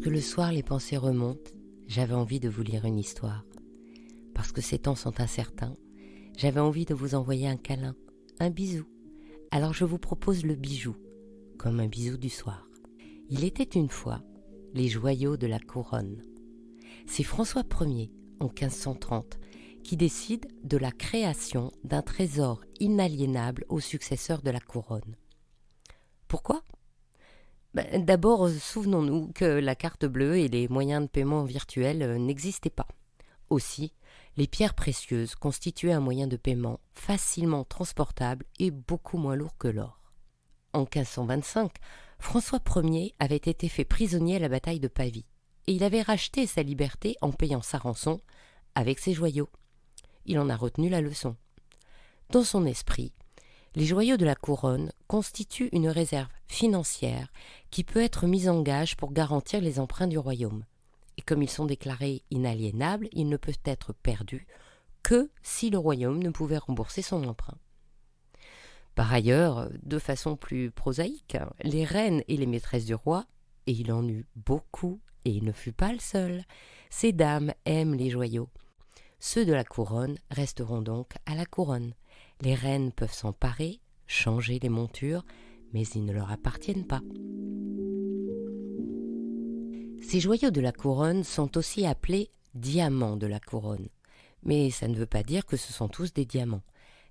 Lorsque le soir les pensées remontent, j'avais envie de vous lire une histoire. Parce que ces temps sont incertains, j'avais envie de vous envoyer un câlin, un bisou. Alors je vous propose le bijou, comme un bisou du soir. Il était une fois les joyaux de la couronne. C'est François Ier, en 1530, qui décide de la création d'un trésor inaliénable aux successeurs de la couronne. Pourquoi ? D'abord, souvenons-nous que la carte bleue et les moyens de paiement virtuels n'existaient pas. Aussi, les pierres précieuses constituaient un moyen de paiement facilement transportable et beaucoup moins lourd que l'or. En 1525, François Ier avait été fait prisonnier à la bataille de Pavie et il avait racheté sa liberté en payant sa rançon avec ses joyaux. Il en a retenu la leçon. Dans son esprit, les joyaux de la couronne constituent une réserve financière qui peut être mise en gage pour garantir les emprunts du royaume. Et comme ils sont déclarés inaliénables, ils ne peuvent être perdus que si le royaume ne pouvait rembourser son emprunt. Par ailleurs, de façon plus prosaïque, les reines et les maîtresses du roi, et il en eut beaucoup, et il ne fut pas le seul, ces dames aiment les joyaux. Ceux de la couronne resteront donc à la couronne. Les reines peuvent s'emparer, changer les montures, mais ils ne leur appartiennent pas. Ces joyaux de la couronne sont aussi appelés diamants de la couronne. Mais ça ne veut pas dire que ce sont tous des diamants,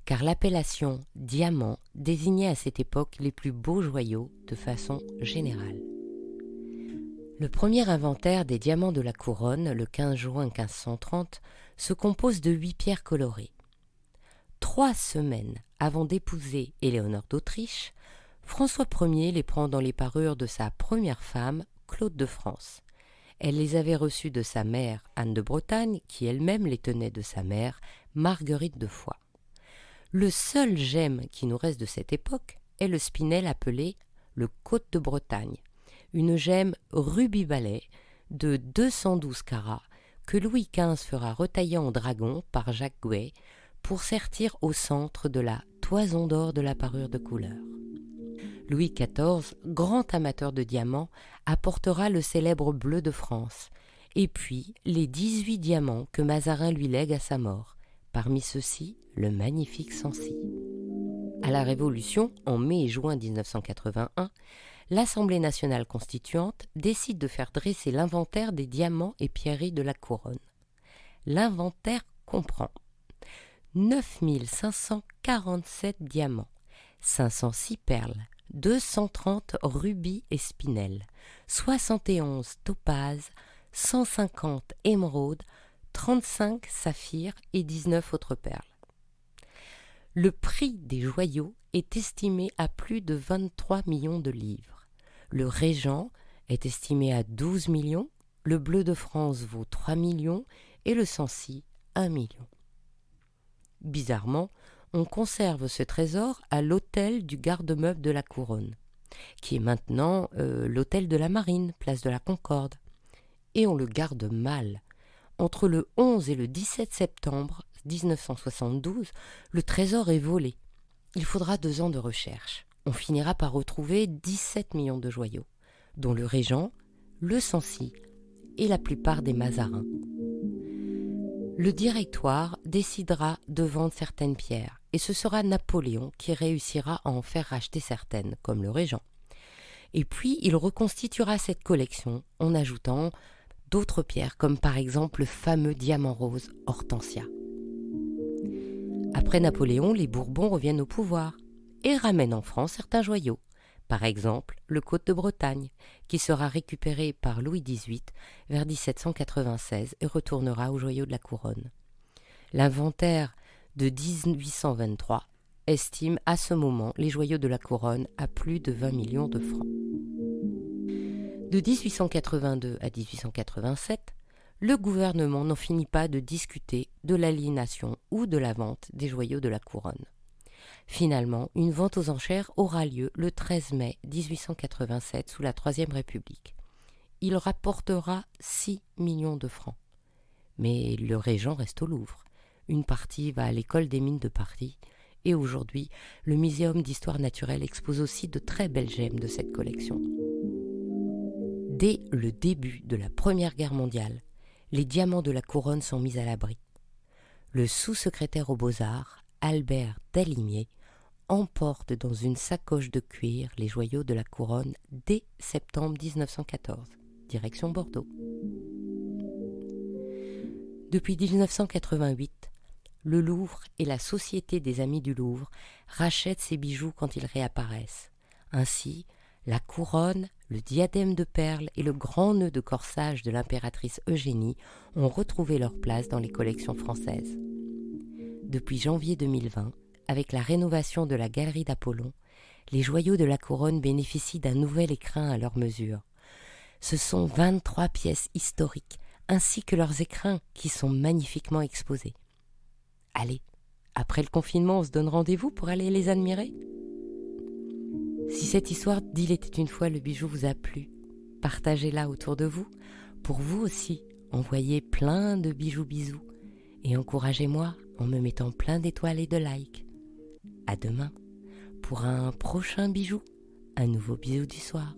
car l'appellation diamant désignait à cette époque les plus beaux joyaux de façon générale. Le premier inventaire des diamants de la couronne, le 15 juin 1530, se compose de 8 pierres colorées. 3 semaines avant d'épouser Éléonore d'Autriche, François Ier les prend dans les parures de sa première femme, Claude de France. Elle les avait reçues de sa mère, Anne de Bretagne, qui elle-même les tenait de sa mère, Marguerite de Foix. Le seul gemme qui nous reste de cette époque est le spinel appelé le Côte de Bretagne, une gemme rubis-balai de 212 carats que Louis XV fera retailler en dragon par Jacques Gouet pour sertir au centre de la toison d'or de la parure de couleur. Louis XIV, grand amateur de diamants, apportera le célèbre bleu de France, et puis les 18 diamants que Mazarin lui lègue à sa mort, parmi ceux-ci le magnifique Sancy. À la Révolution, en mai et juin 1981, l'Assemblée nationale constituante décide de faire dresser l'inventaire des diamants et pierreries de la couronne. L'inventaire comprend 9 547 diamants, 506 perles, 230 rubis et spinels, 71 topazes, 150 émeraudes, 35 saphirs et 19 autres perles. Le prix des joyaux est estimé à plus de 23 millions de livres. Le Régent est estimé à 12 millions, le Bleu de France vaut 3 millions et le Sancy 1 million. Bizarrement, on conserve ce trésor à l'hôtel du garde-meuble de la Couronne, qui est maintenant l'hôtel de la Marine, place de la Concorde. Et on le garde mal. Entre le 11 et le 17 septembre 1972, le trésor est volé. Il faudra 2 ans de recherche. On finira par retrouver 17 millions de joyaux, dont le Régent, le Sancy et la plupart des Mazarins. Le directoire décidera de vendre certaines pierres, et ce sera Napoléon qui réussira à en faire racheter certaines, comme le Régent. Et puis, il reconstituera cette collection en ajoutant d'autres pierres, comme par exemple le fameux diamant rose Hortensia. Après Napoléon, les Bourbons reviennent au pouvoir et ramènent en France certains joyaux, par exemple le Côte de Bretagne, qui sera récupéré par Louis XVIII vers 1796 et retournera aux joyaux de la couronne. L'inventaire de 1823 estime à ce moment les joyaux de la couronne à plus de 20 millions de francs. De 1882 à 1887, le gouvernement n'en finit pas de discuter de l'aliénation ou de la vente des joyaux de la couronne. Finalement, une vente aux enchères aura lieu le 13 mai 1887 sous la Troisième République. Il rapportera 6 millions de francs. Mais le Régent reste au Louvre. Une partie va à l'École des mines de Paris. Et aujourd'hui, le Muséum d'histoire naturelle expose aussi de très belles gemmes de cette collection. Dès le début de la Première Guerre mondiale, les diamants de la couronne sont mis à l'abri. Le sous-secrétaire aux Beaux-Arts, Albert Dalimier, emporte dans une sacoche de cuir les joyaux de la couronne dès septembre 1914, direction Bordeaux. Depuis 1988, le Louvre et la Société des Amis du Louvre rachètent ces bijoux quand ils réapparaissent. Ainsi, la couronne, le diadème de perles et le grand nœud de corsage de l'impératrice Eugénie ont retrouvé leur place dans les collections françaises. Depuis janvier 2020, avec la rénovation de la galerie d'Apollon, les joyaux de la couronne bénéficient d'un nouvel écrin à leur mesure. Ce sont 23 pièces historiques, ainsi que leurs écrins qui sont magnifiquement exposés. Allez, après le confinement, on se donne rendez-vous pour aller les admirer ? Si cette histoire d'Il était une fois le bijou vous a plu, partagez-la autour de vous. Pour vous aussi, envoyez plein de bijoux bisous et encouragez-moi en me mettant plein d'étoiles et de likes. À demain pour un prochain bijou, un nouveau bisou du soir.